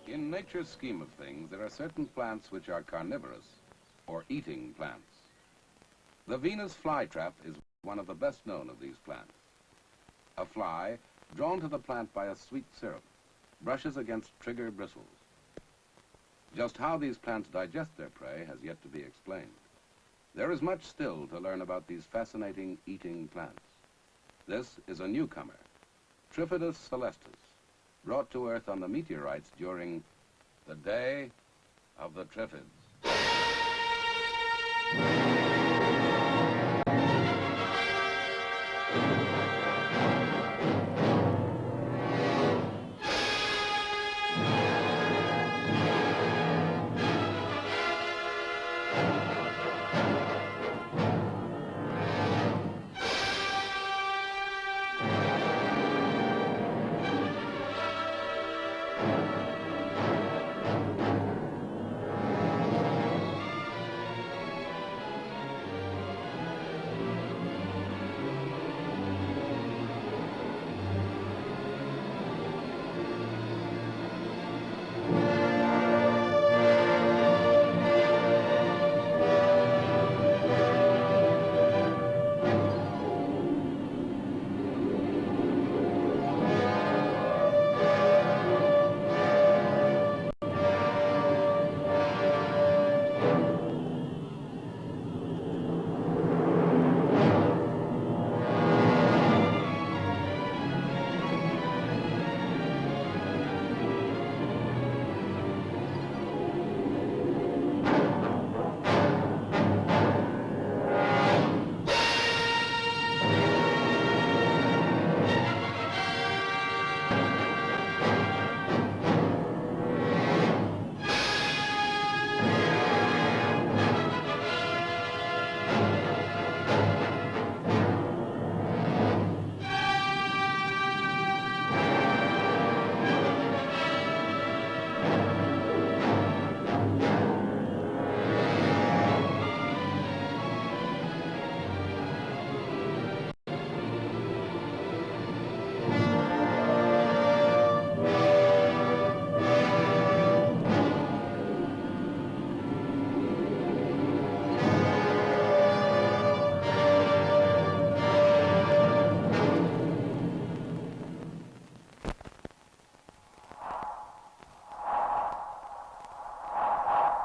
In nature's scheme of things, there are certain plants which are carnivorous, or eating plants. The Venus flytrap is one of the best known of these plants. A fly, drawn to the plant by a sweet syrup, brushes against trigger bristles. Just how these plants digest their prey has yet to be explained. There is much still to learn about these fascinating eating plants. This is a newcomer, Triffids celestis, brought to Earth on the meteorites during the Day of the Triffids.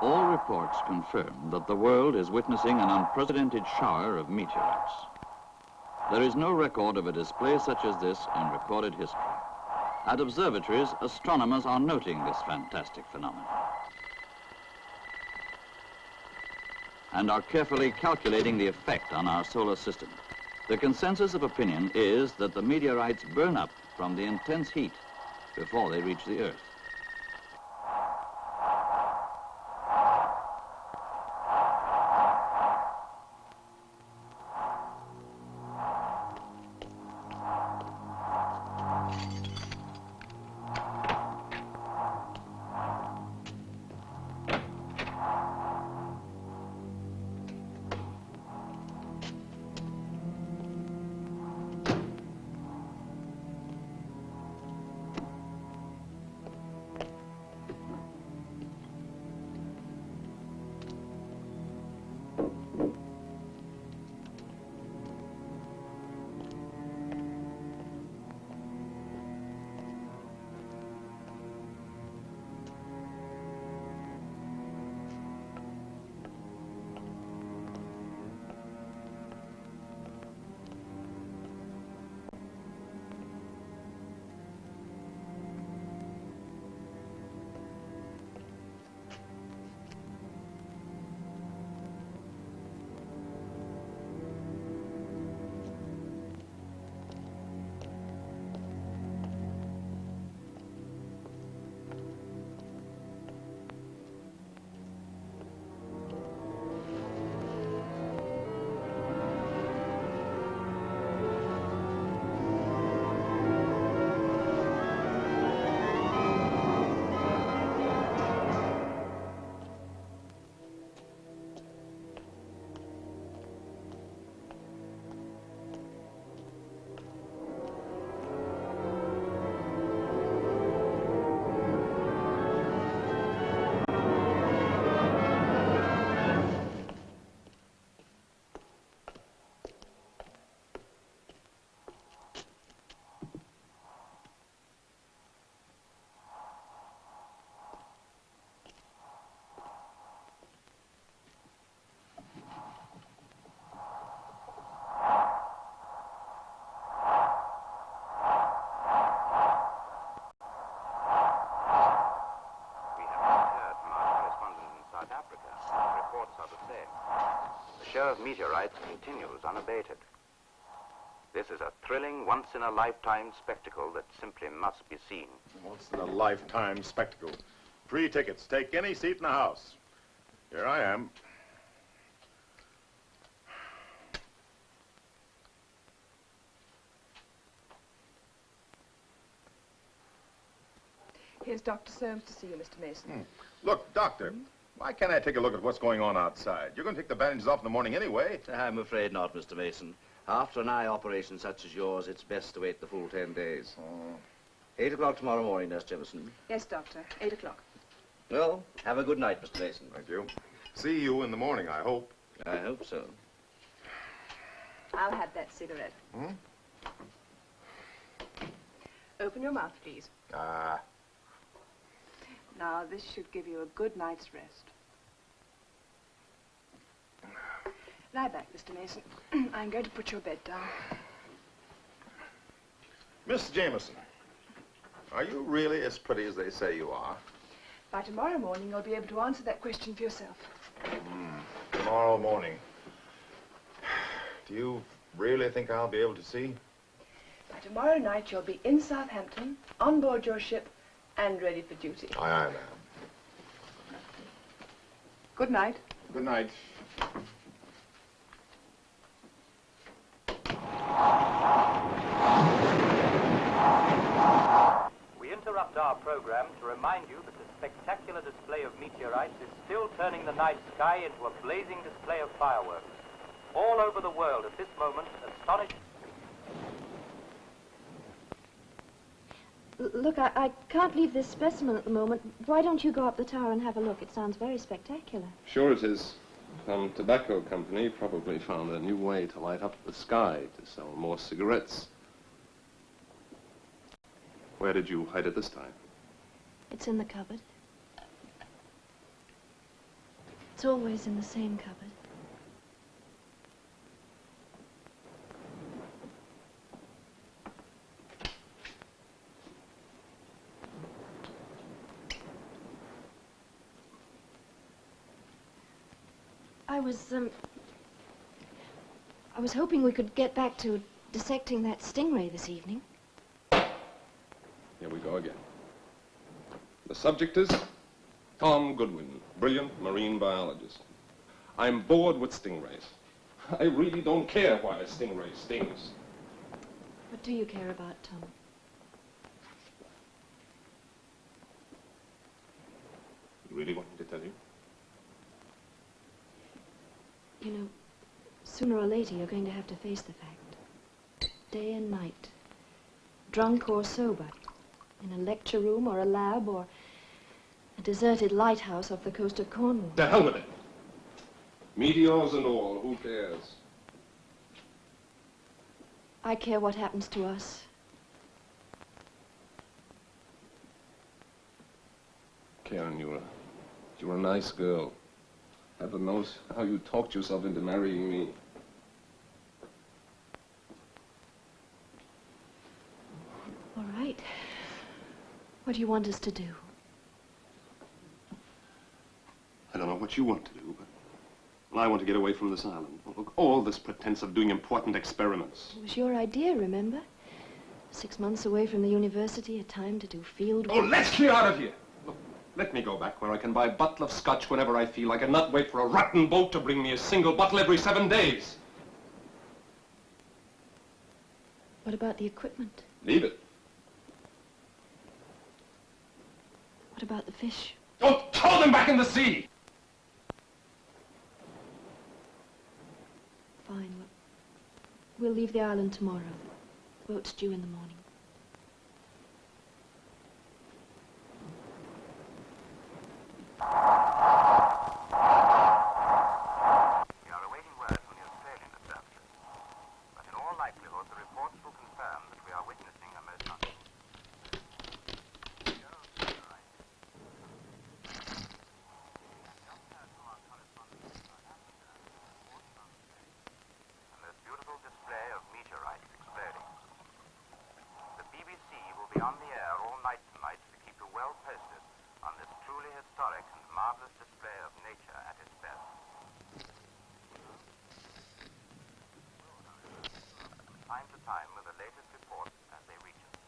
All reports confirm that the world is witnessing an unprecedented shower of meteorites. There is no record of a display such as this in recorded history. At observatories, astronomers are noting this fantastic phenomenon and are carefully calculating the effect on our solar system. The consensus of opinion is that the meteorites burn up from the intense heat before they reach the Earth. show of meteorites continues unabated. This is a thrilling, once-in-a-lifetime spectacle that simply must be seen. Once-in-a-lifetime spectacle. Free tickets. Take any seat in the house. Here I am. Here's Dr. Soames to see you, Mr. Mason. Look, Doctor, why can't I take a look at what's going on outside? You're going to take the bandages off in the morning anyway. I'm afraid not, Mr. Mason. After an eye operation such as yours, it's best to wait the full 10 days. 8 o'clock tomorrow morning, Nurse Jefferson. Yes, Doctor. 8 o'clock. Well, have a good night, Mr. Mason. Thank you. See you in the morning, I hope. I hope so. I'll have that cigarette. Open your mouth, please. Now, this should give you a good night's rest. Lie back, Mr. Mason. I'm going to put your bed down. Miss Jameson, are you really as pretty as they say you are? By tomorrow morning, you'll be able to answer that question for yourself. Tomorrow morning. Do you really think I'll be able to see? By tomorrow night, you'll be in Southampton, on board your ship, and ready for duty. Aye, ma'am. Good night. Good night. We interrupt our program to remind you that the spectacular display of meteorites is still turning the night sky into a blazing display of fireworks. All over the world at this moment, astonished... Look, I can't leave this specimen at the moment. Why don't you go up the tower and have a look? It sounds very spectacular. Sure it is. Some tobacco company probably found a new way to light up the sky to sell more cigarettes. Where did you hide it this time? It's in the cupboard. It's always in the same cupboard. I was hoping we could get back to dissecting that stingray this evening. Here we go again. The subject is Tom Goodwin, brilliant marine biologist. I'm bored with stingrays. I really don't care why a stingray stings. What do you care about, Tom? You really want me to tell you? You know, sooner or later you're going to have to face the fact. Day and night. Drunk or sober. In a lecture room or a lab or a deserted lighthouse off the coast of Cornwall. The hell with it. Meteors and all, who cares? I care what happens to us. Karen, you're a nice girl. Heaven knows how you talked yourself into marrying me. All right. What do you want us to do? I don't know what you want to do, but well, I want to get away from this island. Look, all this pretense of doing important experiments. It was your idea, remember? 6 months away from the university, a time to do field work. Oh, let's clear out of here! Look, let me go back where I can buy a bottle of scotch whenever I feel like and not wait for a rotten boat to bring me a single bottle every 7 days. What about the equipment? Leave it. What about the fish? Oh, throw them back in the sea! Fine. We'll leave the island tomorrow. The boat's due in the morning. We are awaiting word from the Australian observatory, but in all likelihood the reports will confirm that we are witnessing a most beautiful display of meteorites exploding. time to time with the latest reports as they reach us.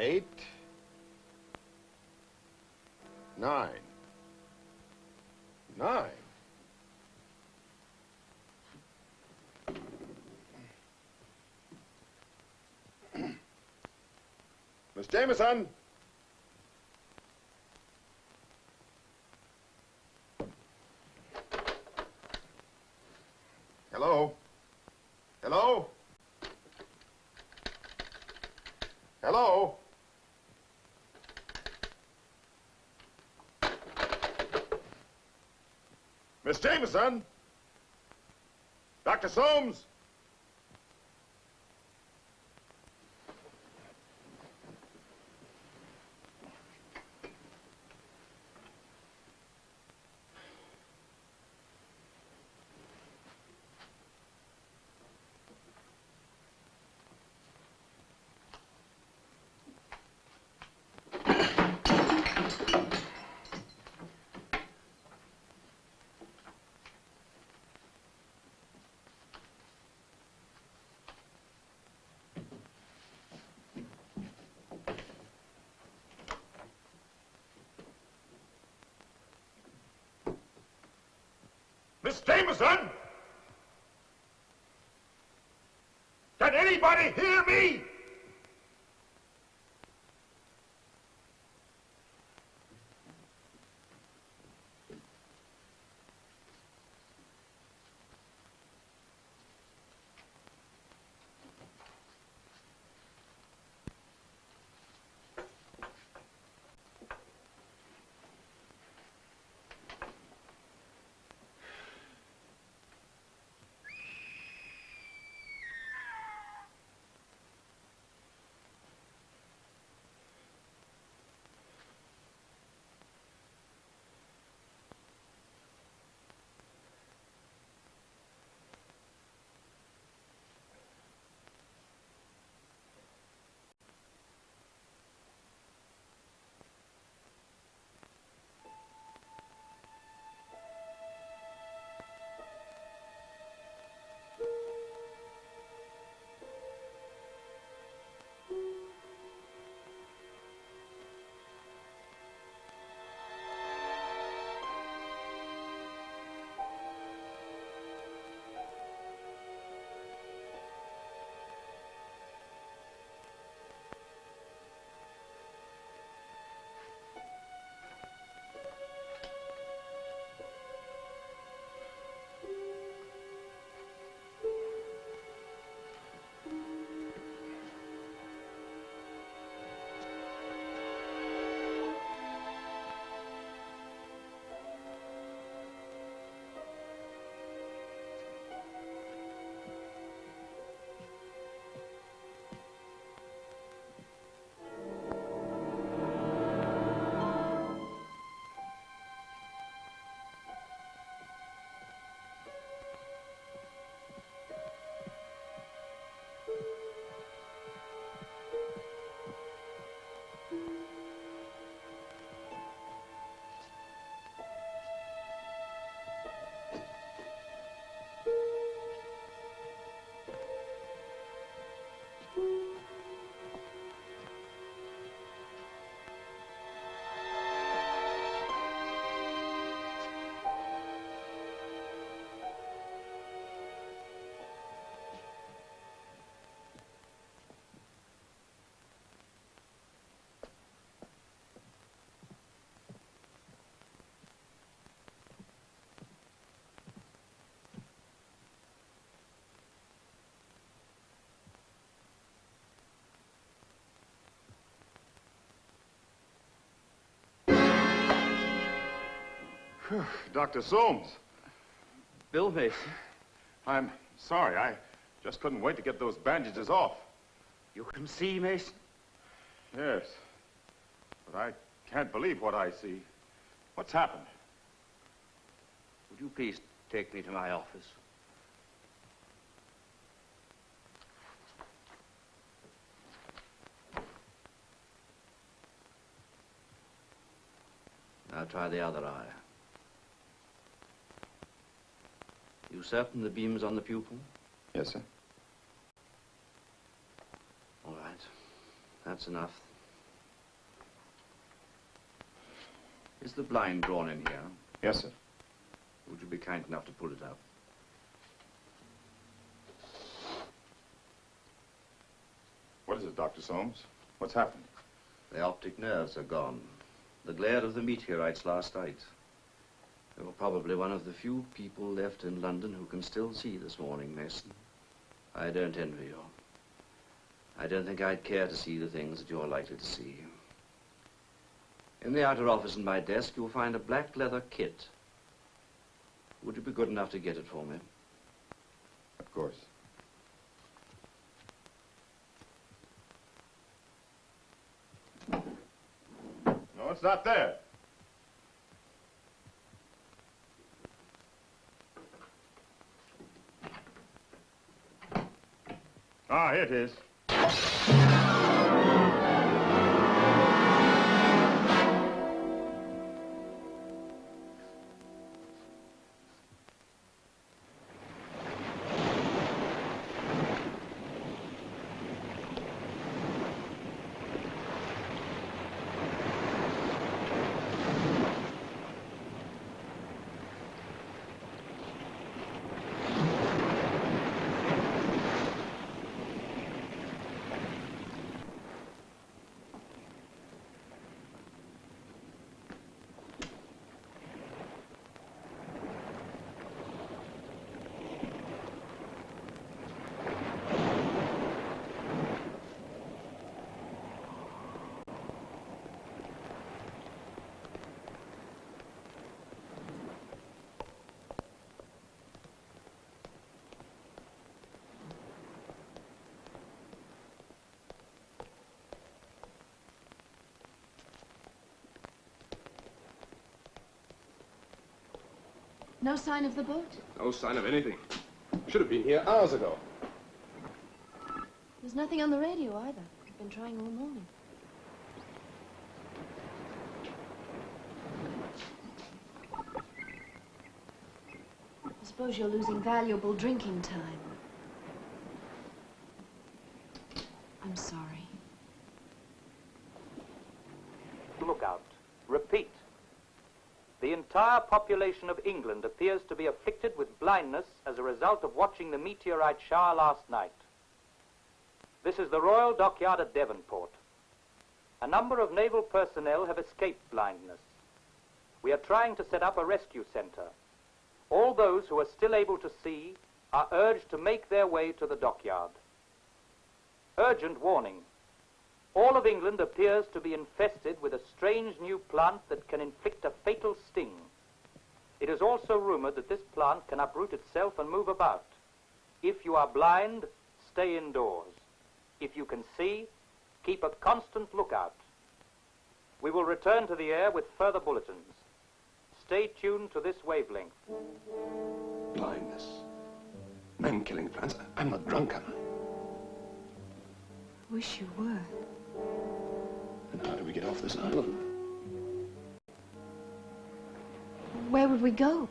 Eight, 9, 9. Miss Jameson. Hello? Hello? Hello? Miss Jameson? Dr. Soames? Miss Jameson? Can anybody hear me? Dr. Soames. Bill Mason. I'm sorry. I just couldn't wait to get those bandages off. You can see, Mason? Yes. But I can't believe what I see. What's happened? Would you please take me to my office? Now try the other eye. You certain the beam's on the pupil? Yes, sir. All right. That's enough. Is the blind drawn in here? Yes, sir. Would you be kind enough to pull it up? What is it, Dr. Soames? What's happened? The optic nerves are gone. The glare of the meteorites last night. You were probably one of the few people left in London who can still see this morning, Mason. I don't envy you. I don't think I'd care to see the things that you're likely to see. In the outer office in my desk, you'll find a black leather kit. Would you be good enough to get it for me? Of course. No, it's not there. Ah, here it is. No sign of the boat? No sign of anything. Should have been here hours ago. There's nothing on the radio either. I've been trying all morning. I suppose you're losing valuable drinking time. I'm sorry. Look out. Repeat. The entire population of England appears to be afflicted with blindness as a result of watching the meteorite shower last night. This is the Royal Dockyard at Devonport. A number of naval personnel have escaped blindness. We are trying to set up a rescue center. All those who are still able to see are urged to make their way to the dockyard. Urgent warning. All of England appears to be infested with a strange new plant that can inflict a fatal sting. It is also rumored that this plant can uproot itself and move about. If you are blind, stay indoors. If you can see, keep a constant lookout. We will return to the air with further bulletins. Stay tuned to this wavelength. Blindness. Men-killing plants. I'm not drunk, am I? Wish you were. And how do we get off this island? Where would we go?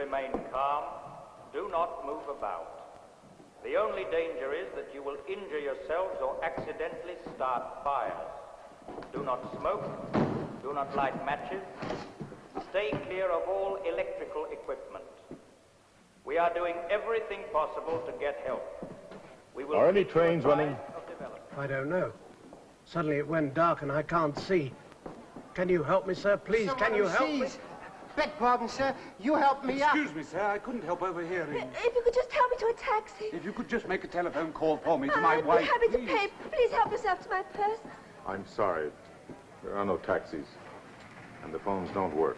remain calm. Do not move about. The only danger is that you will injure yourselves or accidentally start fires. Do not smoke. Do not light matches. Stay clear of all electrical equipment. We are doing everything possible to get help. We will Are any keep you trains running? advised of developments. I don't know. Suddenly it went dark and I can't see. Can you help me, sir? Please, can you help me? Beg pardon, sir. You help me up. Excuse me, sir. I couldn't help overhearing. If you could just help me to a taxi. If you could just make a telephone call for me to my I'd wife, be happy please. to pay. Please help yourself to my purse. I'm sorry. There are no taxis. And the phones don't work.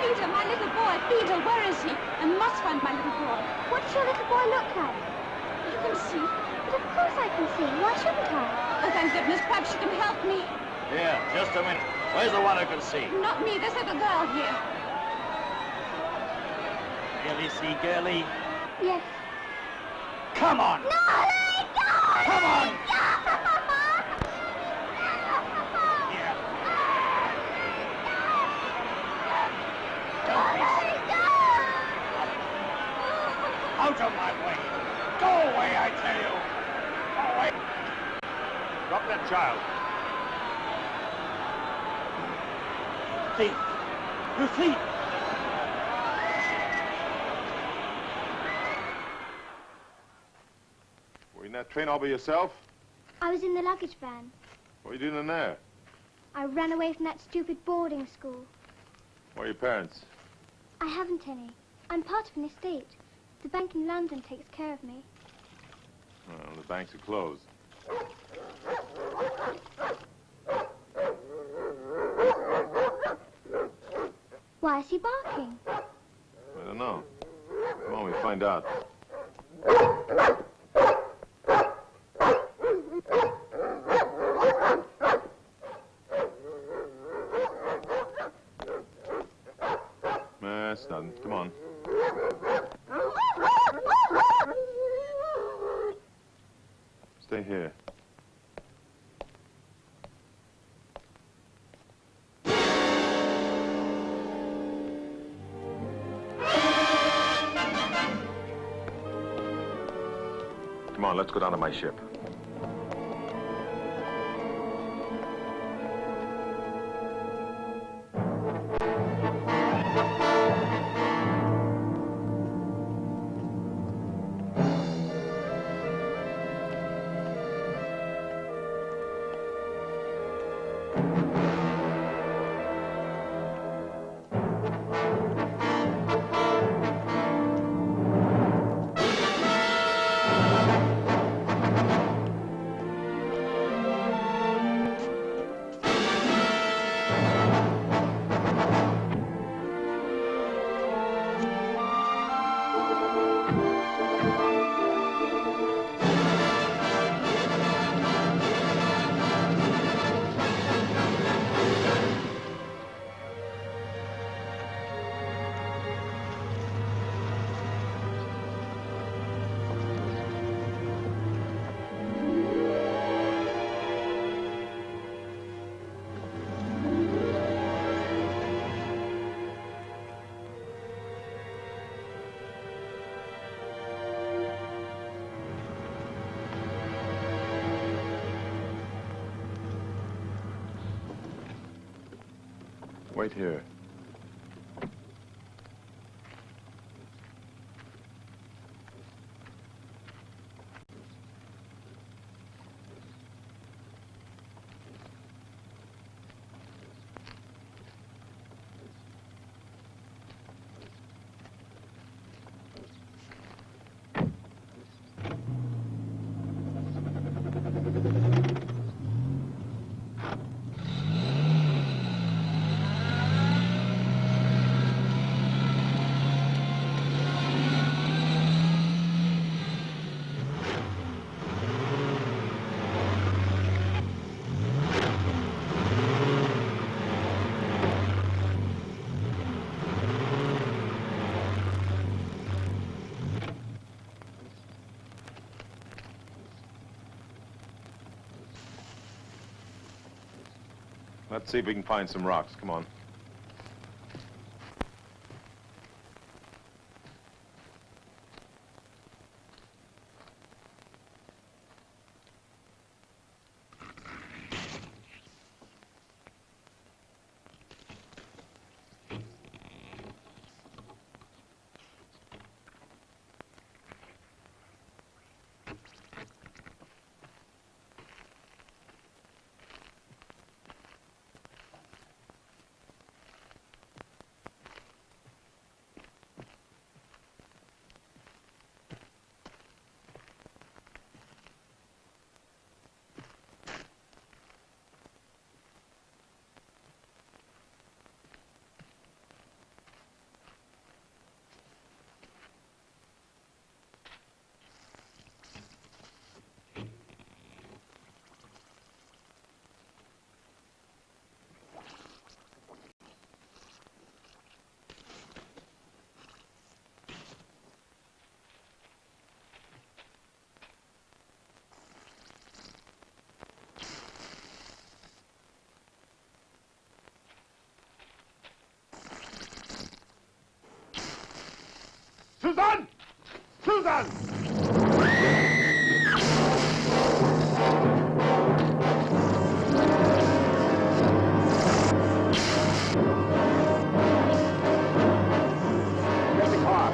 Peter, my little boy. Peter, where is he? I must find my little boy. What does your little boy look like? You can see. But of course I can see. Why shouldn't I? Oh, thank goodness. Perhaps you can help me. Here, just a minute. Where's the one who can see? Not me. This little girl here. Really see, girlie? Yes. Come on! No, let go! Come on! Here. Out of my way! Go away, I tell you! Go away! Drop that child. Thief! You thief! Were you in that train all by yourself? I was in the luggage van. What are you doing in there? I ran away from that stupid boarding school. Where are your parents? I haven't any. I'm part of an estate. The bank in London takes care of me. Well, the banks are closed. Why is he barking? I don't know. Come on, we find out. That's nothing. Come on. Stay here. Come on, let's go down to my ship. Wait here. Let's see if we can find some rocks. Come on. Susan! Susan! Get the car.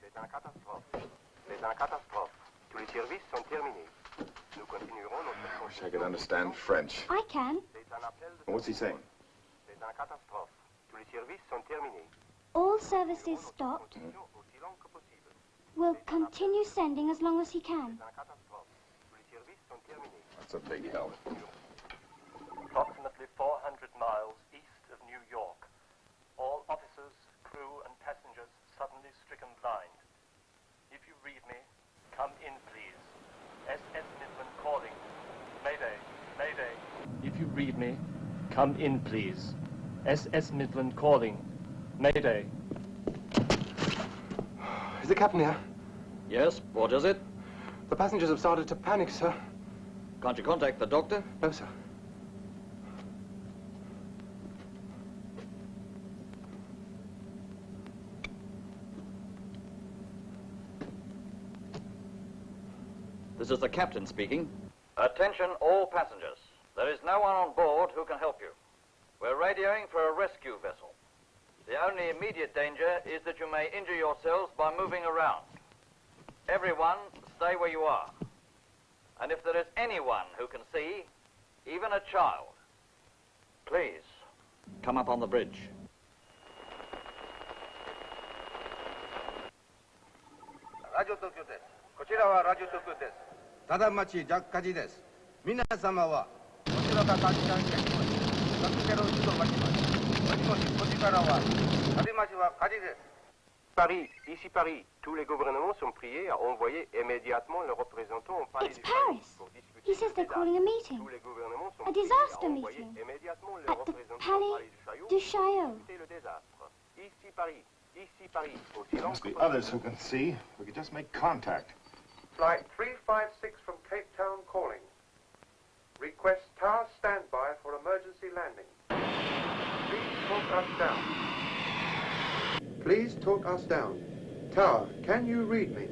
C'est un catastrophe. C'est un catastrophe. Tous les services sont terminés. Nous continuerons notre... I wish I could understand French. I can. What's he saying? C'est un catastrophe. Tous les services sont terminés. All services stopped. Will continue sending as long as he can. That's a big help. Approximately 400 miles east of New York. All officers, crew, and passengers suddenly stricken blind. If you read me, come in, please. SS Midland calling. Mayday, Mayday. If you read me, come in, please. SS Midland calling. Mayday. Is the captain here? Yes, what is it? The passengers have started to panic, sir. Can't you contact the doctor? No, sir. This is the captain speaking. Attention all passengers. There is no one on board who can help you. We're radioing for a rescue vessel. The only immediate danger is that you may injure yourselves by moving around. Everyone, stay where you are. And if there is anyone who can see, even a child, please come up on the bridge. Radio Tokyo です。こちらはラジオ東京です。ただ町ジャッカジです。皆様は Paris, ici Paris. Tous les gouvernements sont priés à envoyer immédiatement leurs représentants au palais It's du Chaillot Paris. pour discuter He says they're calling a meeting. Tous les gouvernements sont A priés disaster à envoyer meeting. immédiatement leurs At the représentants au Palais palais du Chaillot du pour Chaillot. discuter le désastre. Ici Paris, ici Paris. Au There silence. must be others who can see. We could just make contact. Flight 356 from Cape Town calling. Request tower standby for emergency landing. Please talk us down. Please talk us down. Tower, can you read me?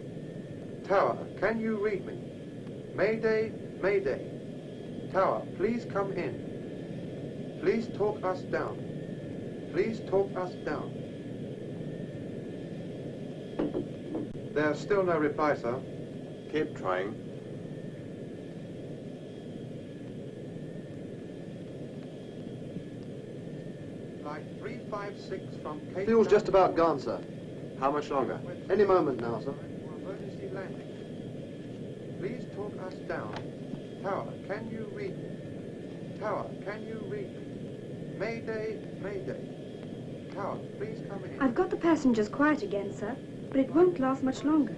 Tower, can you read me? Mayday, Mayday. Tower, please come in. Please talk us down. Please talk us down. There's still no reply, sir. Keep trying. Flight 356 from Cape Fuel's Town. just about gone, sir. How much longer? Any moment now, sir. For emergency landing. Please talk us down. Tower, can you read me? Tower, can you read me? Mayday, Mayday. Tower, please come in. I've got the passengers quiet again, sir, but it won't last much longer.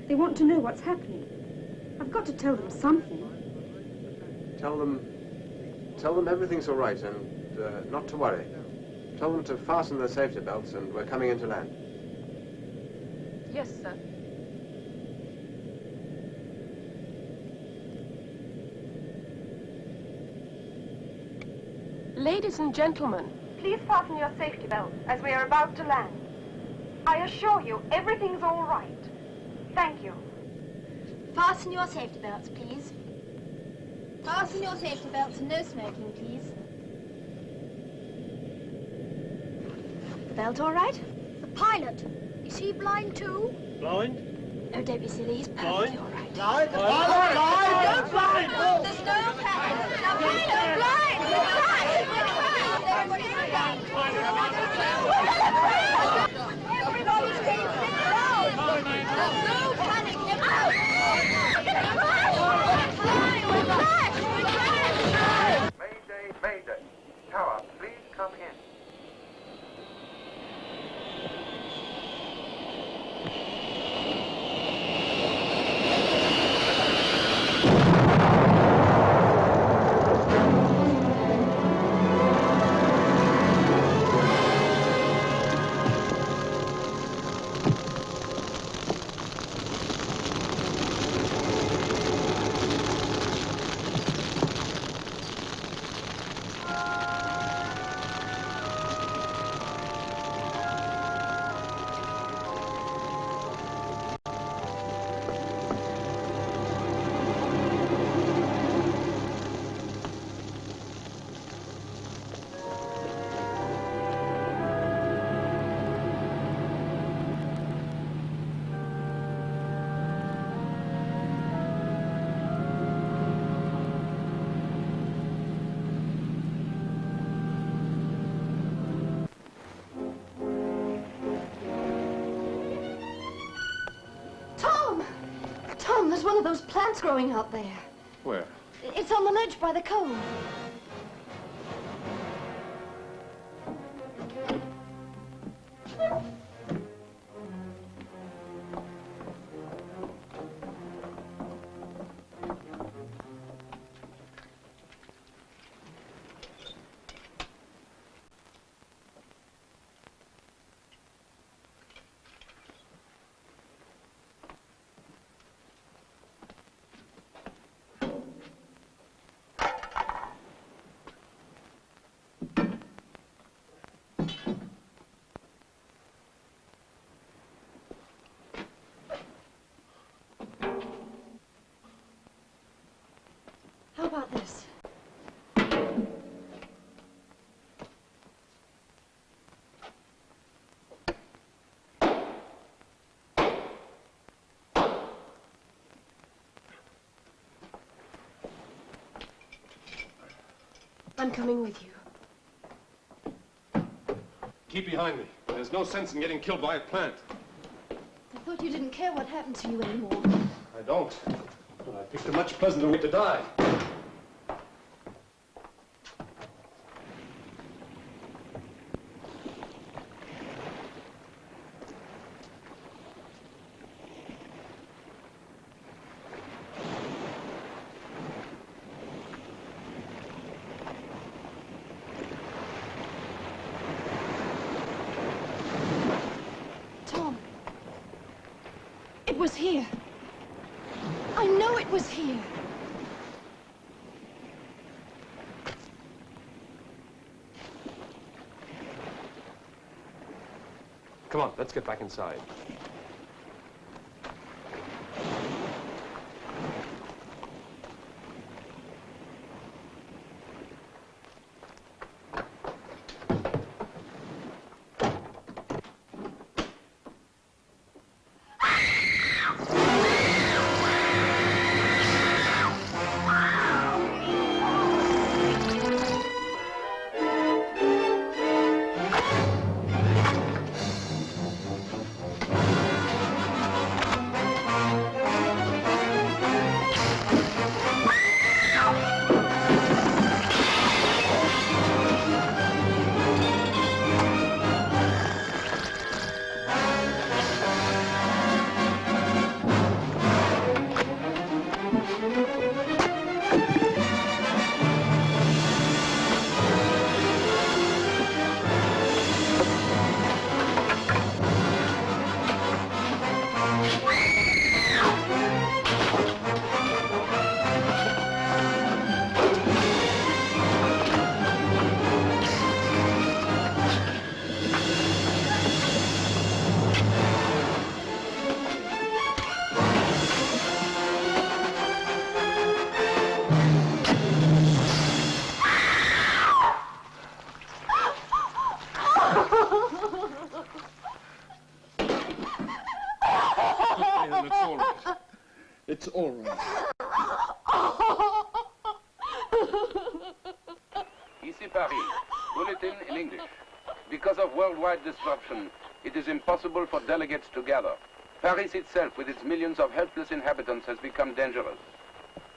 They want to know what's happening. I've got to tell them something. Tell them everything's all right and not to worry. Tell them to fasten their safety belts and we're coming in to land. Yes, sir. Ladies and gentlemen, Please fasten your safety belts as we are about to land. I assure you, everything's all right. Thank you. Fasten your safety belts, please. Fasten your safety belts and no smoking, please. The belt all right? The pilot. Is he blind too? Blind? Oh, don't be silly. He's perfectly all right. Blind? Blind? Blind? Blind? There's no pilot. The pilot blind. We're blind. Everybody's taking it down. No panic. Mayday, Mayday. Tower, please come in. Tom, there's one of those plants growing out there. Where? It's on the ledge by the cove. How about this? I'm coming with you. Keep behind me. There's no sense in getting killed by a plant. I thought you didn't care what happened to you anymore. I don't. But I picked a much pleasanter way to die. was here. I know it was here. Come on, let's get back inside. It's all right. Ici Paris. Bulletin in English. Because of worldwide disruption, it is impossible for delegates to gather. Paris itself, with its millions of helpless inhabitants, has become dangerous.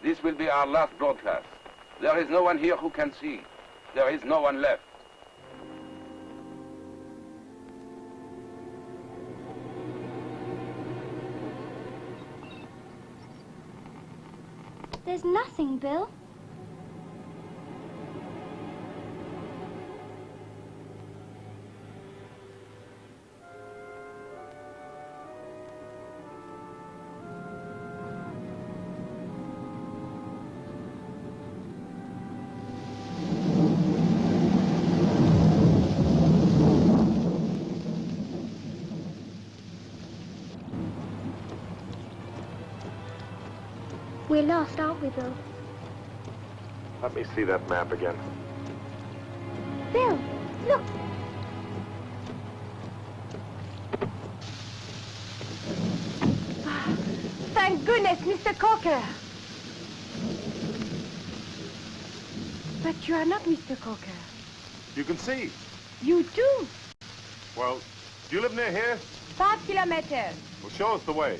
This will be our last broadcast. There is no one here who can see. There is no one left. There's nothing, Bill. We're lost, aren't we, Bill? Let me see that map again. Bill, look. Thank goodness, Mr. Cocker. But you are not Mr. Cocker. You can see. You do. Well, do you live near here? 5 kilometers. Well, show us the way.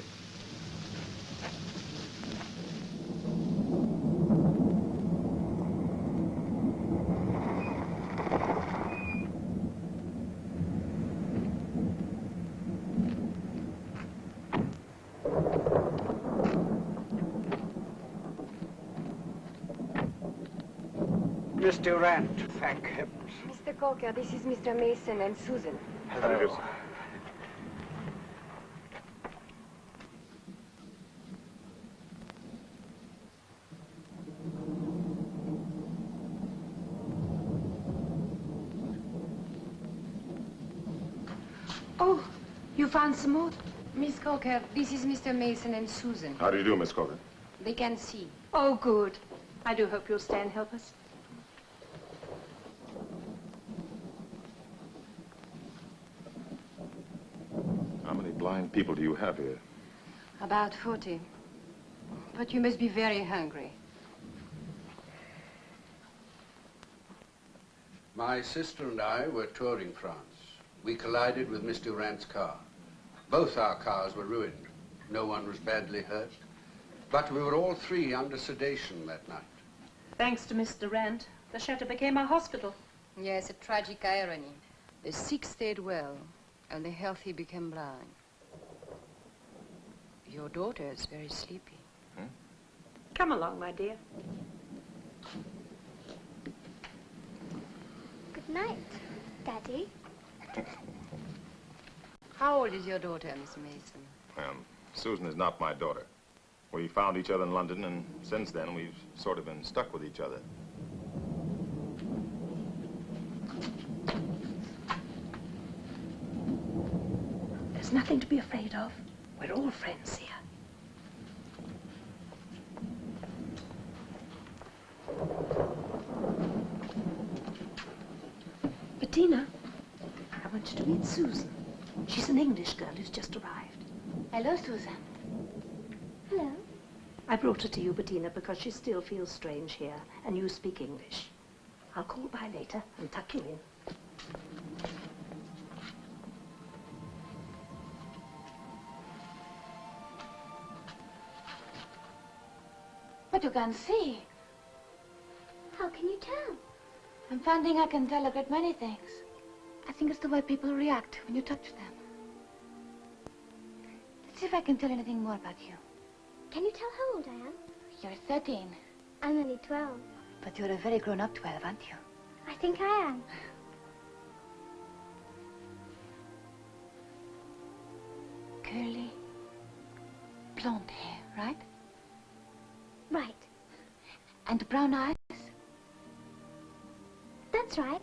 Miss Durant, thank heavens. Mr. Cocker, this is Mr. Mason and Susan. Hello. Oh, you found some more? Miss Cocker, this is Mr. Mason and Susan. How do you do, Miss Cogan? They can see. Oh, good. I do hope you'll stay and help us. How many blind people do you have here? About 40. But you must be very hungry. My sister and I were touring France. We collided with Miss Durant's car. Both our cars were ruined. No one was badly hurt. But we were all three under sedation that night. Thanks to Miss Durant, the shelter became our hospital. Yes, a tragic irony. The sick stayed well, and the healthy became blind. Your daughter is very sleepy. Come along, my dear. Good night, Daddy. How old is your daughter, Miss Mason? Susan is not my daughter. We found each other in London, and since then we've sort of been stuck with each other. There's nothing to be afraid of. We're all friends here. Bettina, I want you to meet Susan. She's an English girl who's just arrived. Hello, Susan. Hello. I brought her to you, Bettina, because she still feels strange here, and you speak English. I'll call by later and tuck you in. But you can see. How can you tell? I'm finding I can tell a great many things. I think it's the way people react when you touch them. Let's see if I can tell anything more about you. Can you tell how old I am? You're 13. I'm only 12. But you're a very grown-up 12, aren't you? I think I am. Curly, blonde hair, right? Right. And brown eyes? That's right.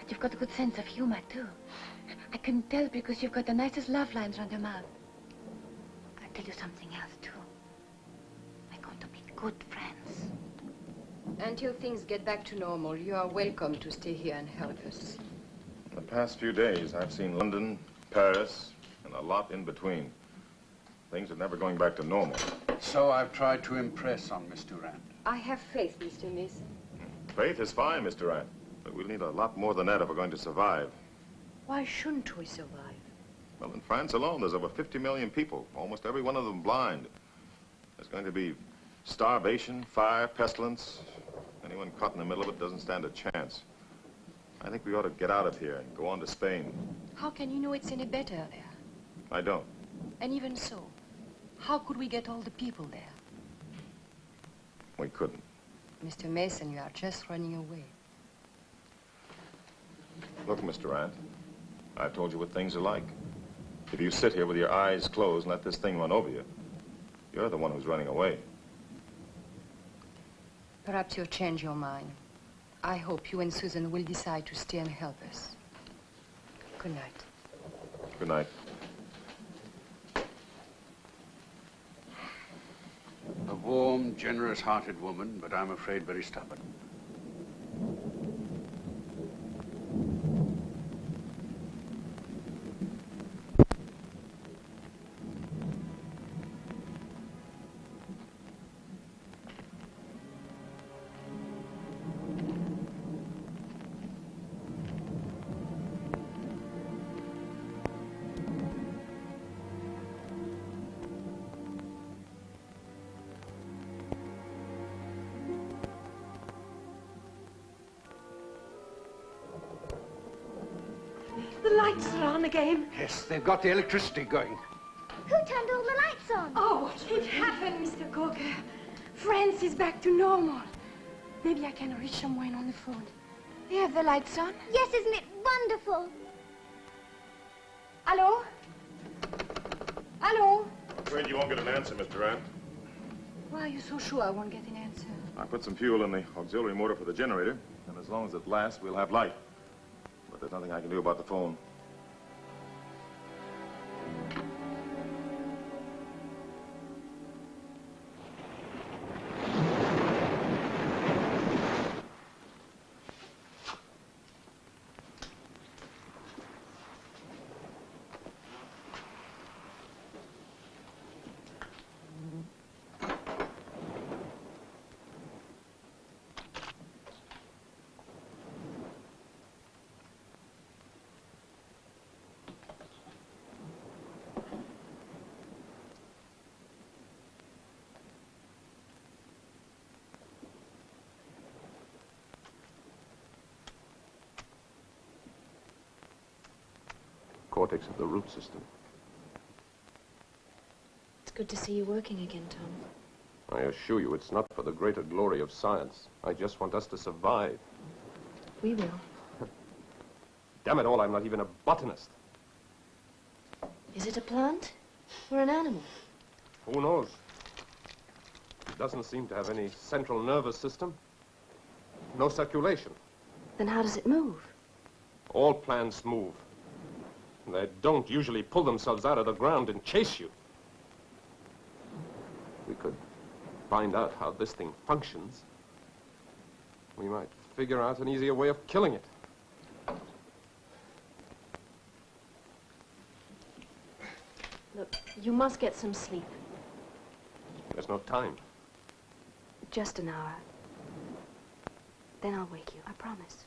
And you've got a good sense of humor, too. I can tell because you've got the nicest laugh lines around your mouth. I'll tell you something else, too. We're going to be good friends. Until things get back to normal, you are welcome to stay here and help us. In the past few days, I've seen London, Paris, and a lot in between. Things are never going back to normal. So I've tried to impress on Miss Durant. I have faith, Mr. Mason. Faith is fine, Miss Durant, but we'll need a lot more than that if we're going to survive. Why shouldn't we survive? Well, in France alone, there's over 50 million people, almost every one of them blind. There's going to be starvation, fire, pestilence. Anyone caught in the middle of it doesn't stand a chance. I think we ought to get out of here and go on to Spain. How can you know it's any better there? I don't. And even so, how could we get all the people there? We couldn't. Mr. Mason, you are just running away. Look, Miss Durant, I've told you what things are like. If you sit here with your eyes closed and let this thing run over you, you're the one who's running away. Perhaps you'll change your mind. I hope you and Susan will decide to stay and help us. Good night. Good night. A warm, generous-hearted woman, but I'm afraid very stubborn. The lights are on again. Yes, they've got the electricity going. Who turned all the lights on? Oh, it happened, Mr. Coker. France is back to normal. Maybe I can reach someone on the phone. You have the lights on? Yes, isn't it wonderful? Hello? Hello? Afraid you won't get an answer, Miss Durant. Why are you so sure I won't get an answer? I put some fuel in the auxiliary motor for the generator, and as long as it lasts, we'll have light. But there's nothing I can do about the phone. Cortex of the root system. It's good to see you working again, Tom. I assure you, it's not for the greater glory of science. I just want us to survive. We will. Damn it all, I'm not even a botanist. Is it a plant or an animal? Who knows? It doesn't seem to have any central nervous system. No circulation. Then how does it move? All plants move. They don't usually pull themselves out of the ground and chase you. We could find out how this thing functions. We might figure out an easier way of killing it. Look, you must get some sleep. There's no time. Just an hour. Then I'll wake you, I promise.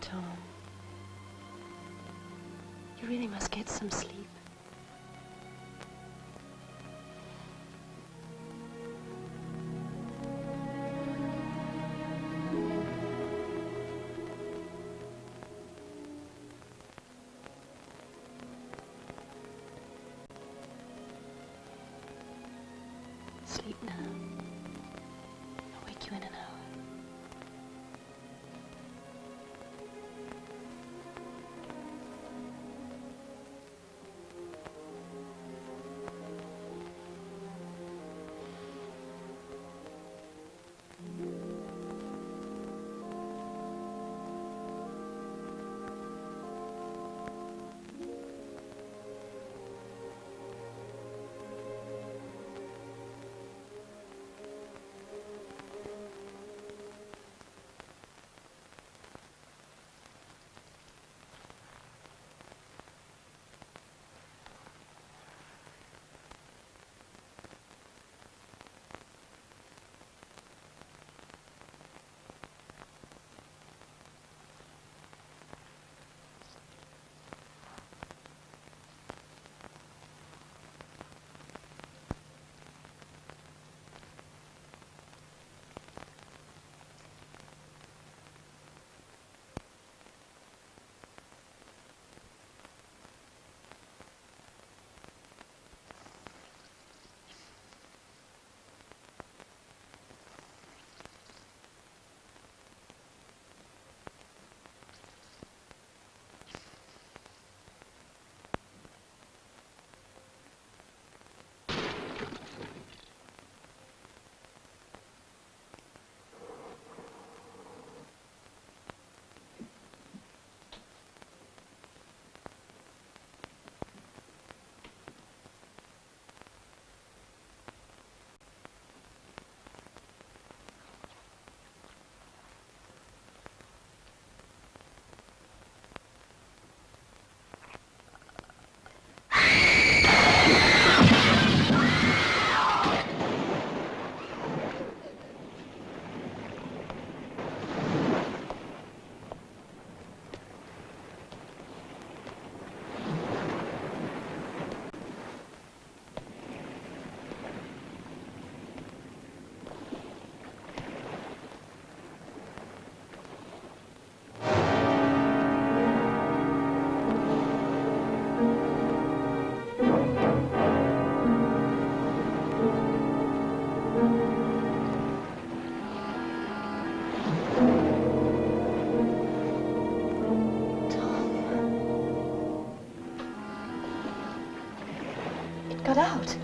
Tom, you really must get some sleep. Sleep now. I'll wake you in an hour. Got out.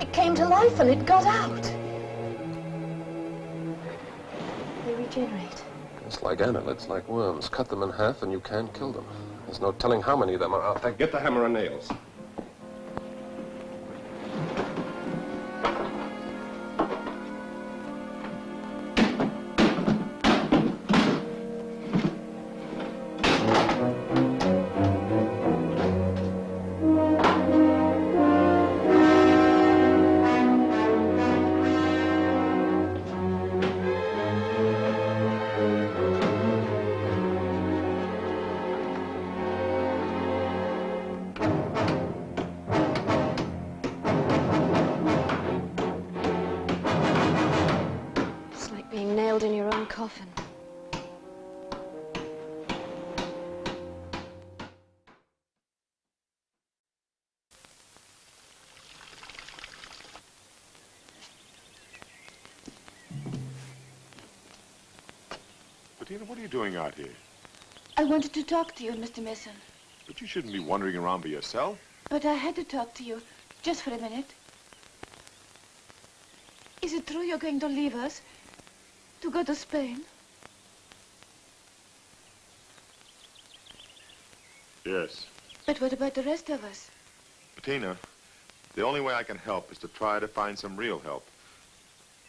It came to life and it got out. They regenerate. It's like annelids, like worms. Cut them in half and you can't kill them. There's no telling how many of them are out there. Get the hammer and nails. often. Bettina, what are you doing out here? I wanted to talk to you, Mr. Mason. But you shouldn't be wandering around by yourself. But I had to talk to you, just for a minute. Is it true you're going to leave us? To go to Spain? Yes. But what about the rest of us? Bettina, the only way I can help is to try to find some real help.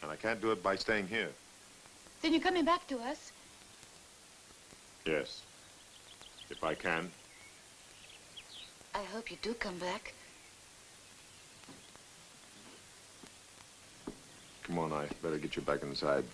And I can't do it by staying here. Then you're coming back to us? Yes. If I can. I hope you do come back. Come on, I better get you back inside.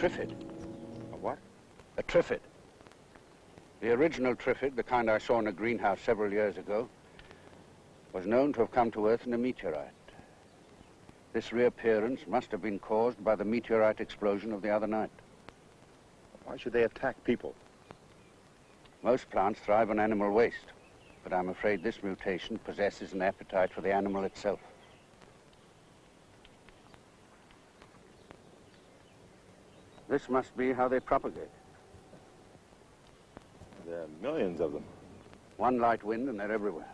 Triffid. A what? A Triffid. The original Triffid, the kind I saw in a greenhouse several years ago, was known to have come to Earth in a meteorite. This reappearance must have been caused by the meteorite explosion of the other night. Why should they attack people? Most plants thrive on animal waste, but I'm afraid this mutation possesses an appetite for the animal itself. This must be how they propagate. There are millions of them. One light wind and they're everywhere.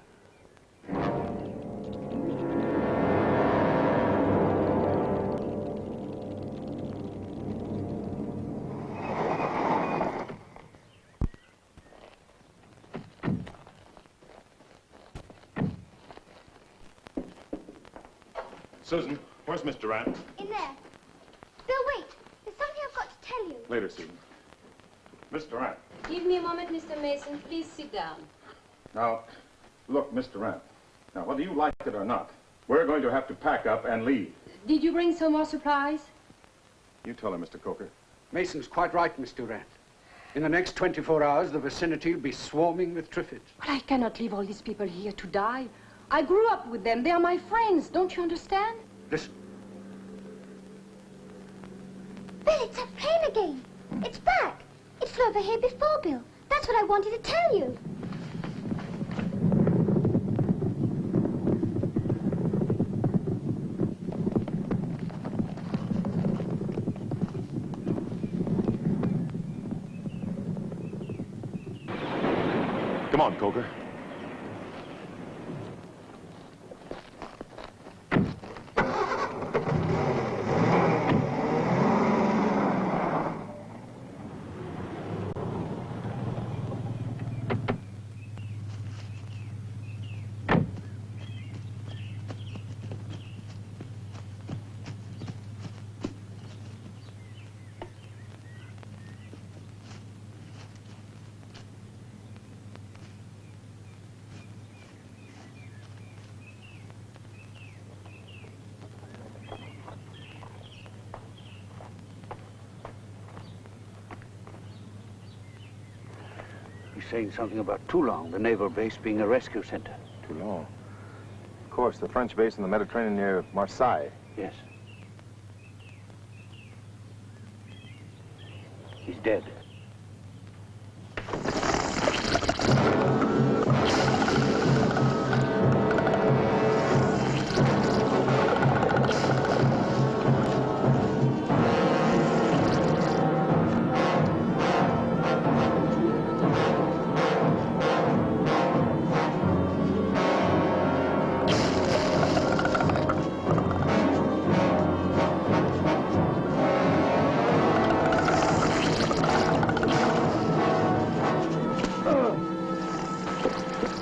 Susan, where's Mr. Durant? In there. Bill, wait. There's something I've got to tell you. Later, Susan. Mr. Durant. Give me a moment, Mr. Mason. Please sit down. Now, look, Mr. Durant. Now, whether you like it or not, we're going to have to pack up and leave. Did you bring some more supplies? You tell her, Mr. Coker. Mason's quite right, Mr. Durant. In the next 24 hours, the vicinity will be swarming with Triffids. But I cannot leave all these people here to die. I grew up with them. They are my friends. Don't you understand? Listen. Bill, it's a plane again. It's back. It flew over here before, Bill. That's what I wanted to tell you. Come on, Coker. He's saying something about Toulon, the naval base being a rescue center. Toulon? course, the French base in the Mediterranean near Marseille. Yes. He's dead.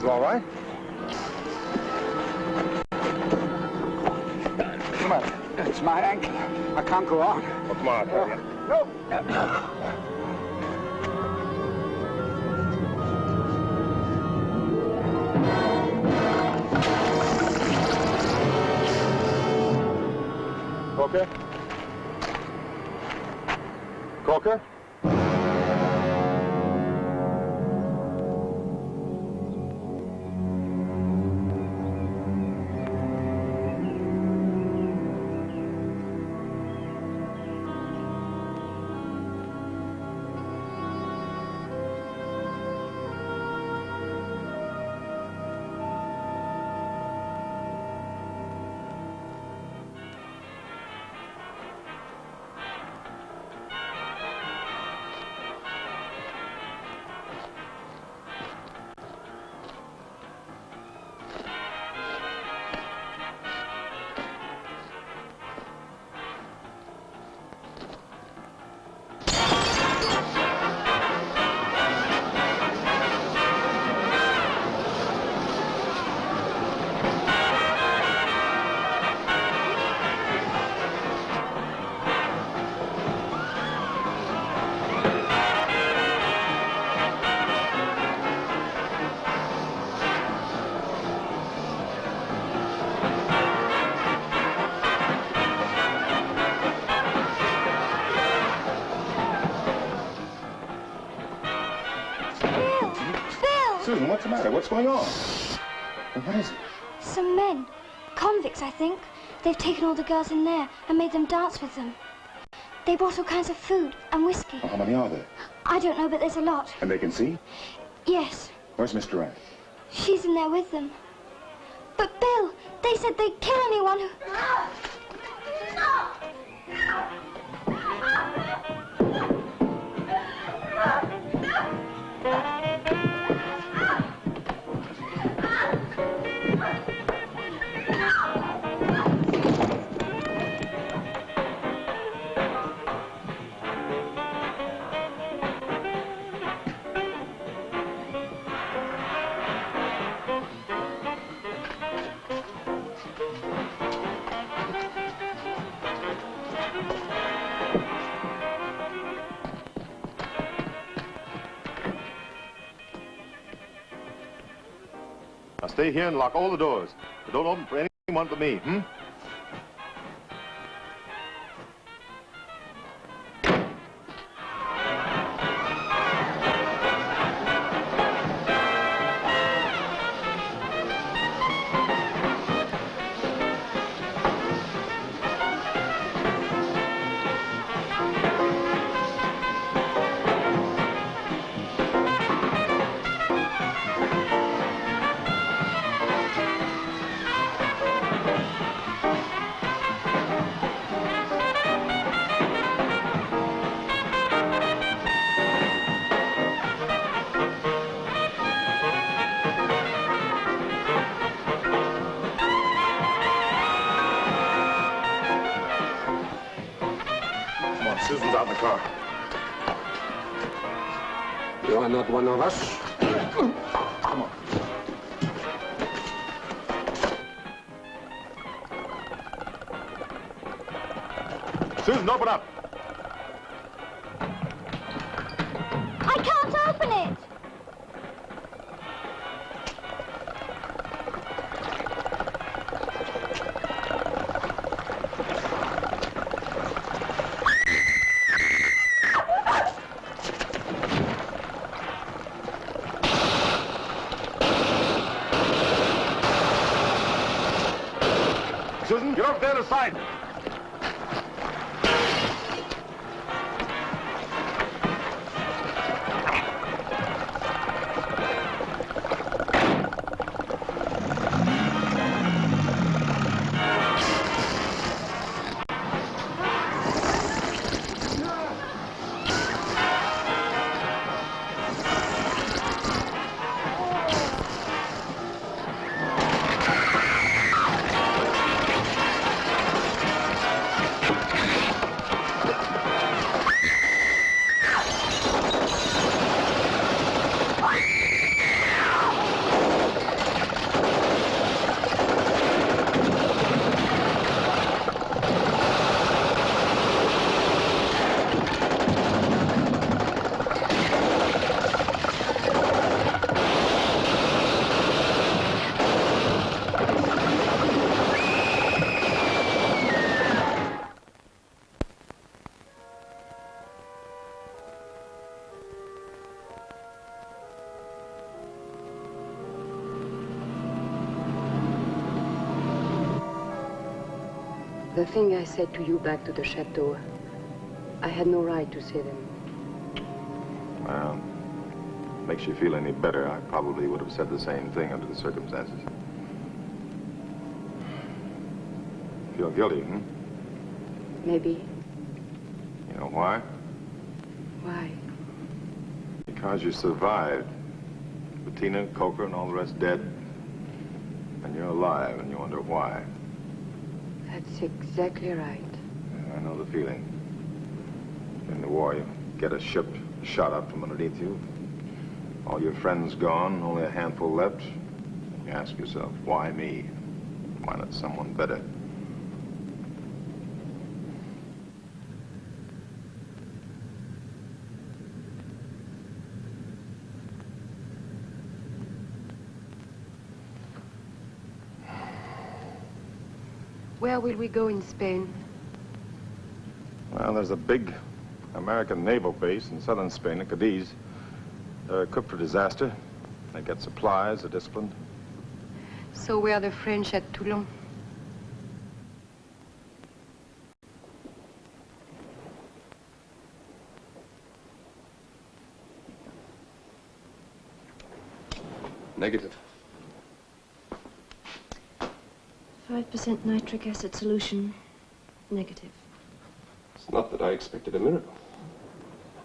You all right? What's the matter? It's my ankle. I can't go on. Well, come on, I'll carry you. No. Coker? Coker? Susan, what's the matter? What's going on? What is it? Some men. Convicts, I think. They've taken all the girls in there and made them dance with them. They brought all kinds of food and whiskey. Well, how many are there? I don't know, but there's a lot. And they can see? Yes. Where's Miss Durant? She's in there with them. But, Bill, they said they'd kill anyone who... Now stay here and lock all the doors. But don't open for anyone but me, hmm? Susan's out in the car. You are not one of us. Come on. Susan, open up. I can't open it! Get off the other side. The thing I said to you back to the chateau, I had no right to say them. Well, makes you feel any better. I probably would have said the same thing under the circumstances. Feel guilty, hmm? Maybe. You know why? Why? Because you survived. Bettina, Coker, and all the rest dead. And you're alive, and you wonder why. That's exactly right. Yeah, I know the feeling. In the war, you get a ship shot up from underneath you. All your friends gone, only a handful left. You ask yourself, why me? Why not someone better? Where will we go in Spain? Well, there's a big American naval base in southern Spain, at Cadiz. They're equipped for disaster. They get supplies, they're disciplined. So were the French at Toulon? Negative. 5% nitric acid solution, negative. It's not that I expected a miracle.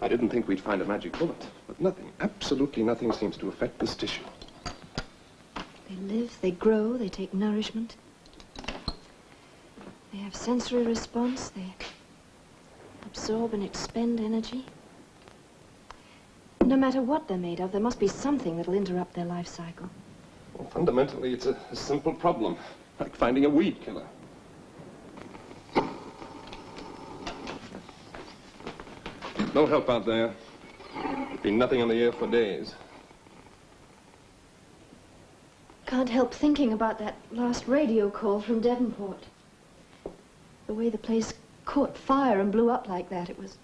I didn't think we'd find a magic bullet, but nothing, absolutely nothing seems to affect this tissue. They live, they grow, they take nourishment. They have sensory response, they absorb and expend energy. No matter what they're made of, there must be something that'll interrupt their life cycle. Well, fundamentally, it's a simple problem, like finding a weed killer. No help out there. Been nothing on the air for days. Can't help thinking about that last radio call from Devonport. The way the place caught fire and blew up like that, it was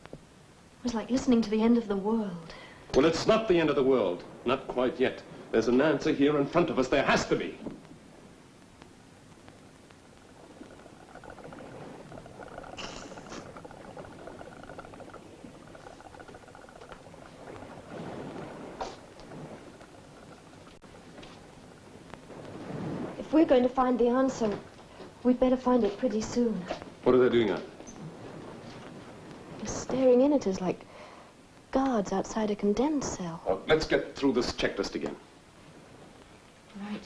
like listening to the end of the world. Well, it's not the end of the world. Not quite yet. There's an answer here in front of us. There has to be. If we're going to find the answer, we'd better find it pretty soon. What are they doing out? They're staring in at us like guards outside a condemned cell. Well, let's get through this checklist again. Right.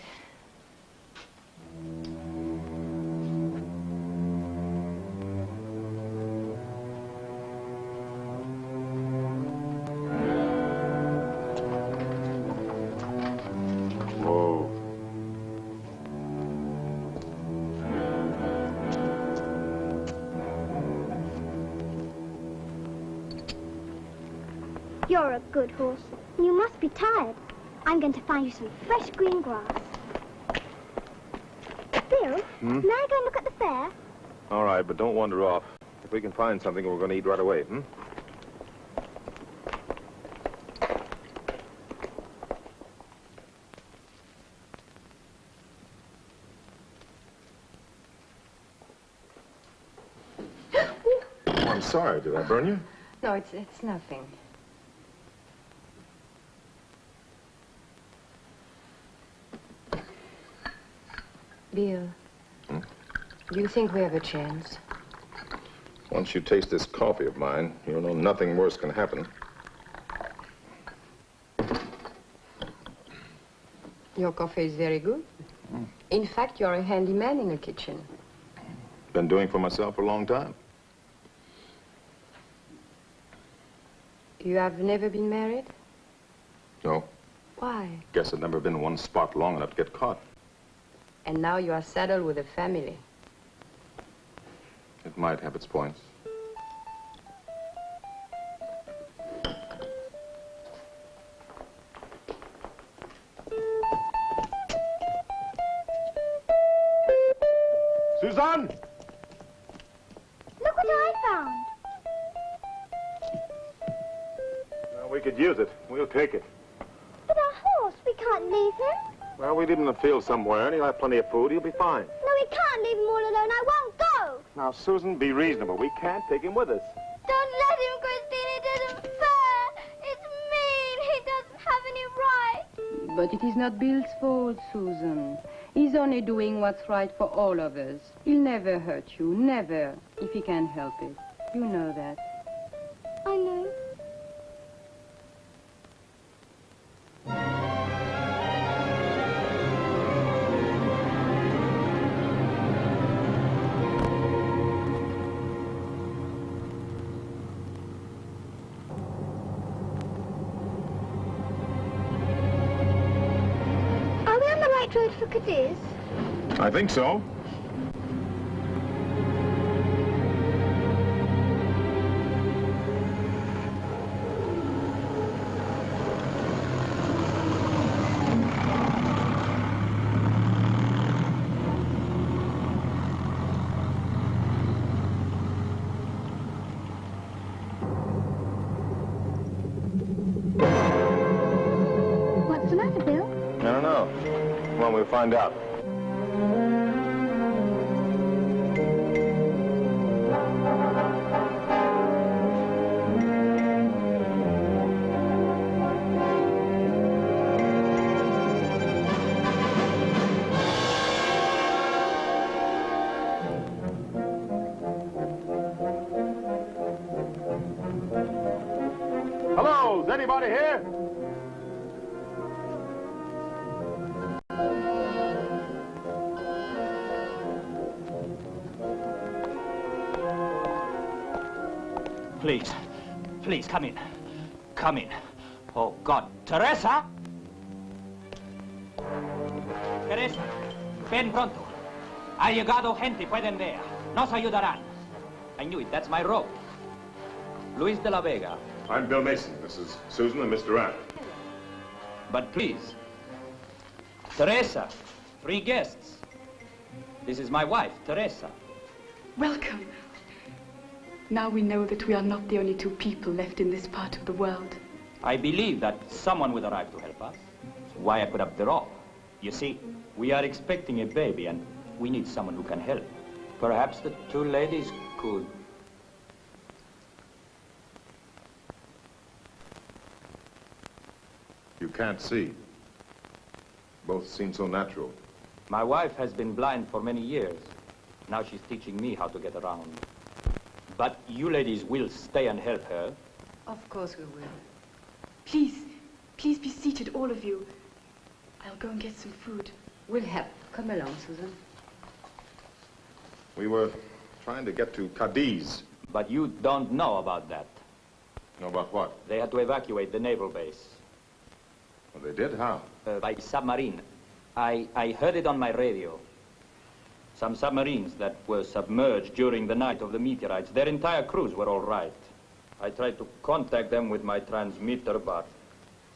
Whoa. You're a good horse. You must be tired. I'm going to find you some fresh green grass. Bill, may I go and look at the fair? All right, but don't wander off. If we can find something, we're going to eat right away, hmm? I'm sorry. Did I burn you? No, it's nothing. Bill, do you think we have a chance? Once you taste this coffee of mine, you'll know nothing worse can happen. Your coffee is very good. In fact, you're a handyman in the kitchen. Been doing for myself for a long time. You have never been married? No. Why? Guess I've never been in one spot long enough to get caught. And now you are saddled with a family. It might have its points. Suzanne! Look what I found. Well, we could use it. We'll take it. But our horse, we can't leave him. Well, we leave him in the field somewhere, and he'll have plenty of food. He'll be fine. No, we can't leave him all alone. I won't go. Now, Susan, be reasonable. We can't take him with us. Don't let him, Christine. It isn't fair. It's mean. He doesn't have any right. But it is not Bill's fault, Susan. He's only doing what's right for all of us. He'll never hurt you, never, if he can help it. You know that. I know. Are we on the right road for Cadiz? I think so. What's the matter, Bill? I don't know. Come on, we'll find out. Hello, is anybody here? Please, please, come in. Come in. Oh, God. Teresa! Teresa, ven pronto. Ha llegado gente, pueden ver. Nos ayudarán. I knew it, that's my rope. Luis de la Vega. I'm Bill Mason. This is Susan and Mr. Rapp. But please, Teresa, 3 guests. This is my wife, Teresa. Welcome. Now we know that we are not the only 2 people left in this part of the world. I believe that someone would arrive to help us. That's why I put up the rope. You see, we are expecting a baby and we need someone who can help. Perhaps the 2 ladies could... You can't see. Both seem so natural. My wife has been blind for many years. Now she's teaching me how to get around. But you ladies will stay and help her. Of course we will. Please, please be seated, all of you. I'll go and get some food. We'll help. Come along, Susan. We were trying to get to Cadiz. But you don't know about that. Know about what? They had to evacuate the naval base. Well, they did? How? By submarine. I heard it on my radio. Some submarines that were submerged during the night of the meteorites, their entire crews were all right. I tried to contact them with my transmitter, but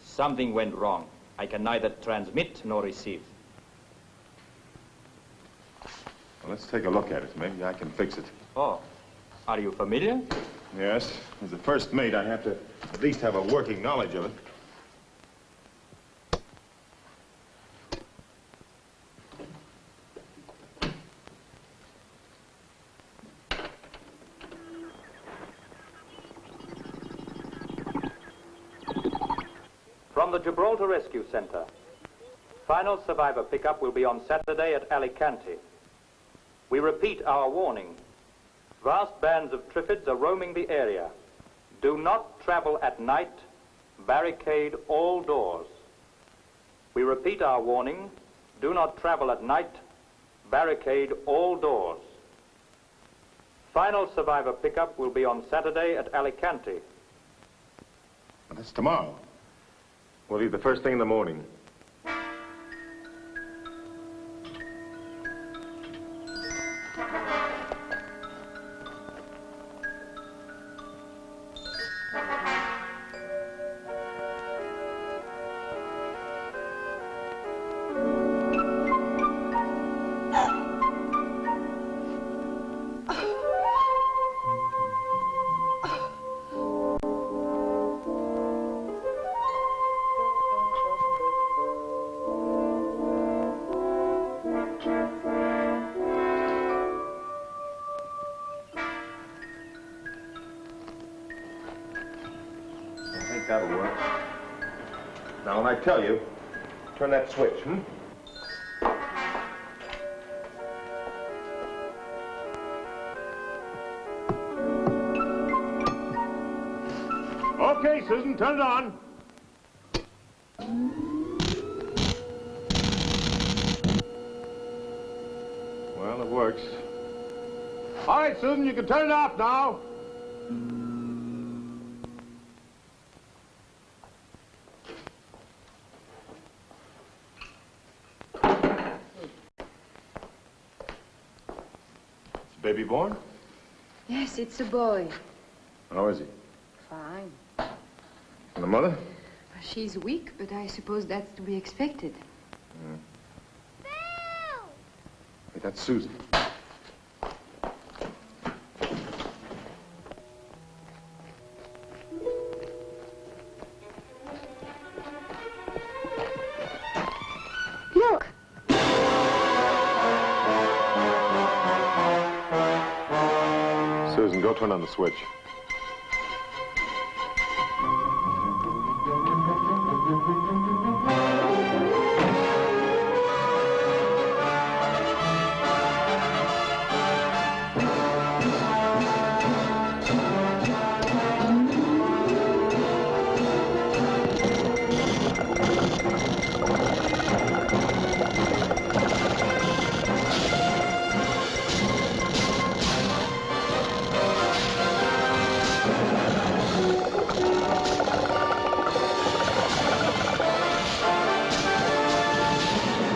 something went wrong. I can neither transmit nor receive. Well, let's take a look at it. Maybe I can fix it. Oh, are you familiar? Yes. As the first mate, I have to at least have a working knowledge of it. From the Gibraltar Rescue Center. Final survivor pickup will be on Saturday at Alicante. We repeat our warning. Vast bands of Triffids are roaming the area. Do not travel at night. Barricade all doors. We repeat our warning. Do not travel at night. Barricade all doors. Final survivor pickup will be on Saturday at Alicante. That's tomorrow. We'll leave the first thing in the morning. That'll work. Now, when I tell you, turn that switch, Okay, Susan, turn it on. Well, it works. All right, Susan, you can turn it off now. Baby born? Yes, it's a boy. How is he? Fine. And the mother? She's weak, but I suppose that's to be expected. Hey, that's Susan. Look! Susan, go turn on the switch.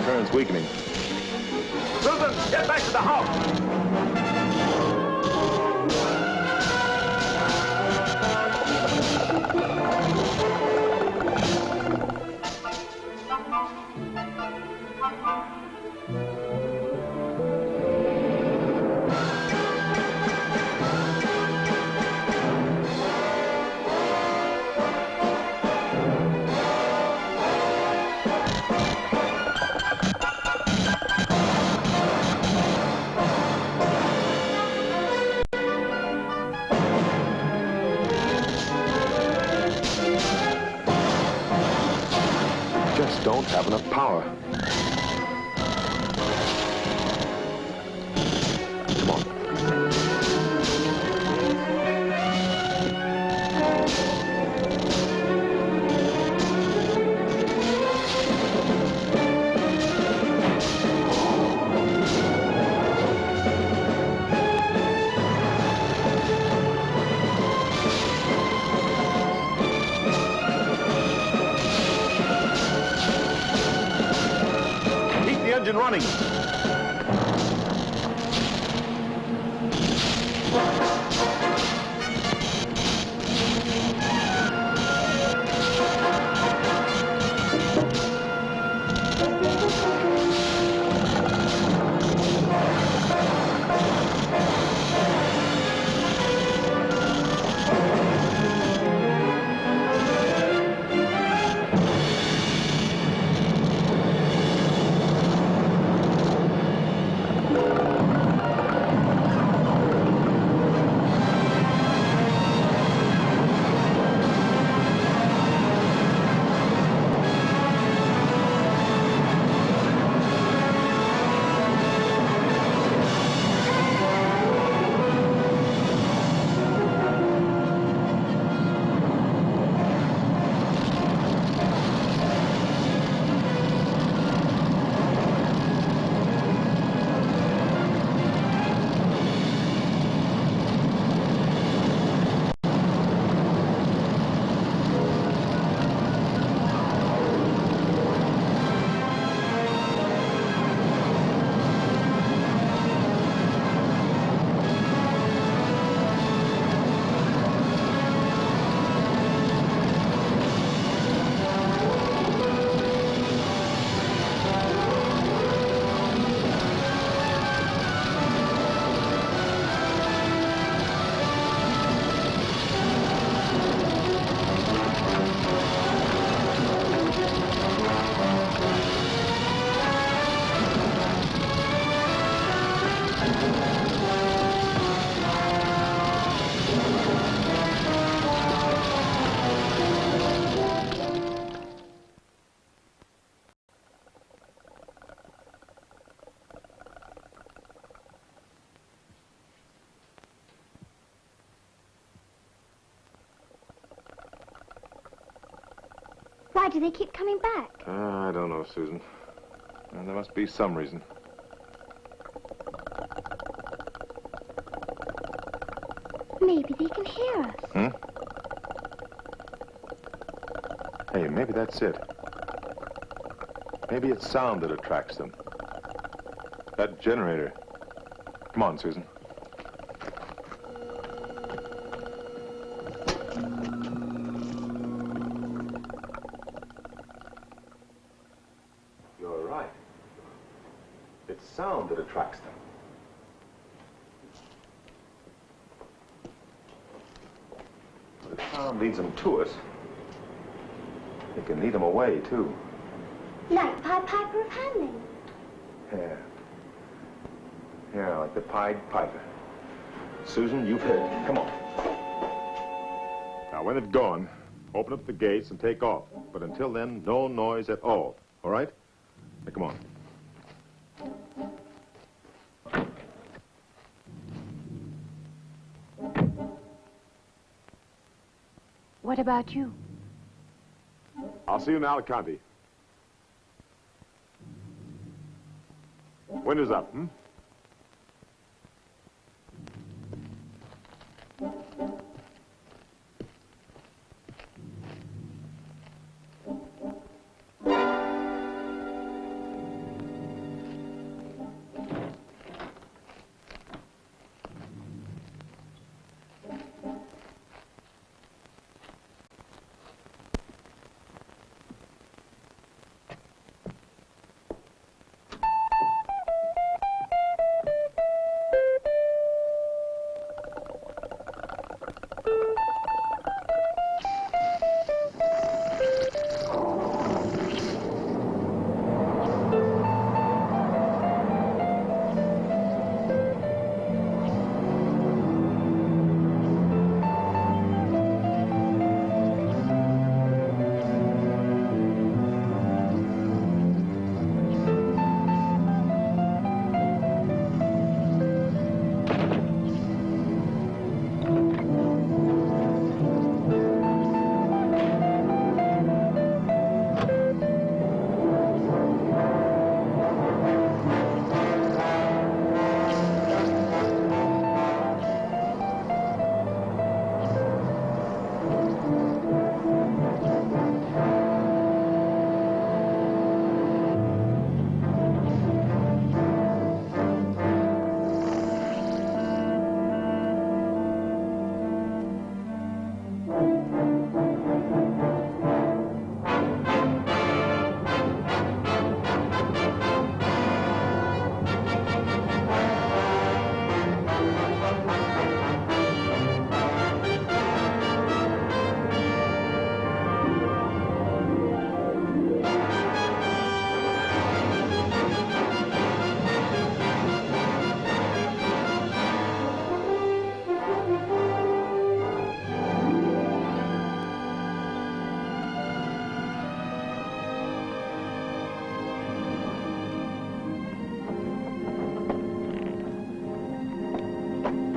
Current's weakening. Susan, get back to the house! Just don't have enough power. Come on. Keep the engine running. Why do they keep coming back? I don't know, Susan. There must be some reason. Maybe they can hear us. Hmm? Hey, maybe that's it. Maybe it's sound that attracts them. That generator. Come on, Susan. You're right. It's sound that attracts them. But if sound leads them to us, it can lead them away, too. Like Pied Piper of Hamelin. Yeah. Yeah, like the Pied Piper. Susan, you've hit it. Come on. Now, when it's gone, open up the gates and take off. But until then, no noise at all. All right? Now, come on. What about you? I'll see you in Alicante. Winter's up, hmm?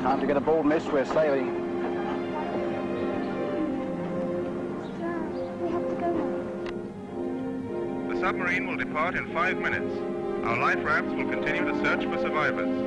Time to get aboard, miss. We're sailing. The submarine will depart in 5 minutes. Our life rafts will continue to search for survivors.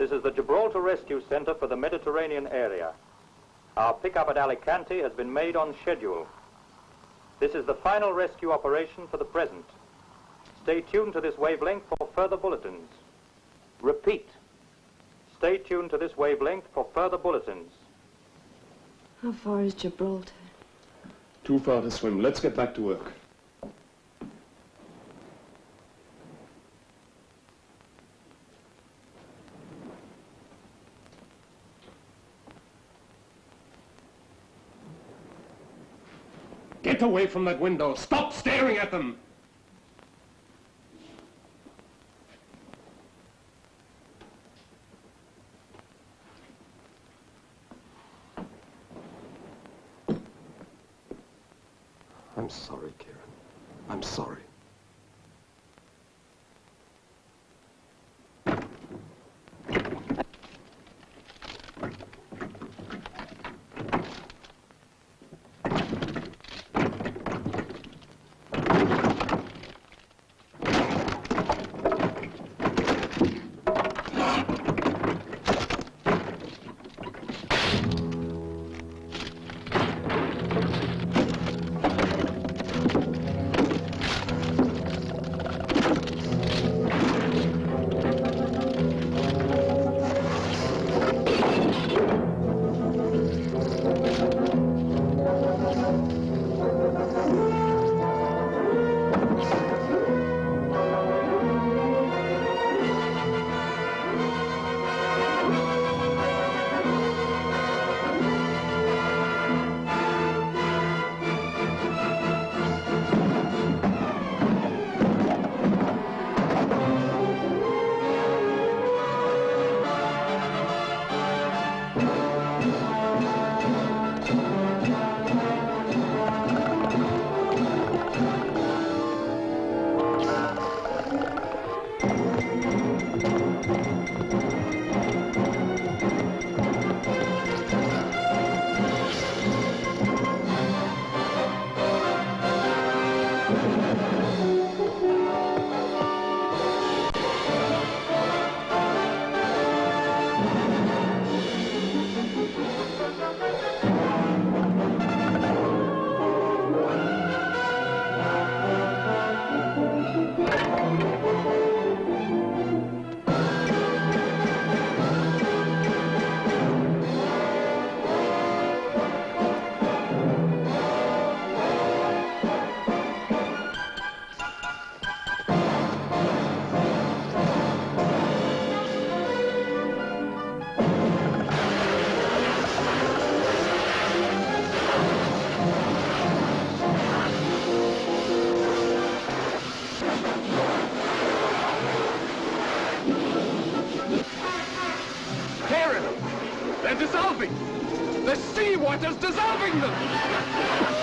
This is the Gibraltar Rescue Center for the Mediterranean area. Our pickup at Alicante has been made on schedule. This is the final rescue operation for the present. Stay tuned to this wavelength for further bulletins. Repeat. Stay tuned to this wavelength for further bulletins. How far is Gibraltar? Too far to swim. Let's get back to work. Get away from that window. Stop staring at them. I'm sorry, Kieran. I'm sorry. They're dissolving! The seawater's dissolving them!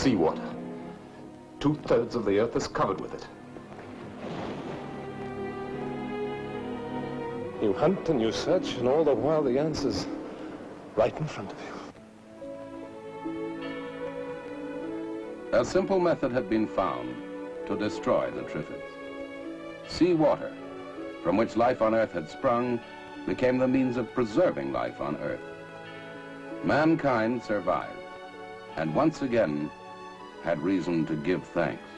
seawater. 2/3 of the earth is covered with it. You hunt and you search, and all the while the answer's right in front of you. A simple method had been found to destroy the Triffids. Seawater, from which life on Earth had sprung, became the means of preserving life on Earth. Mankind survived, and once again had reason to give thanks.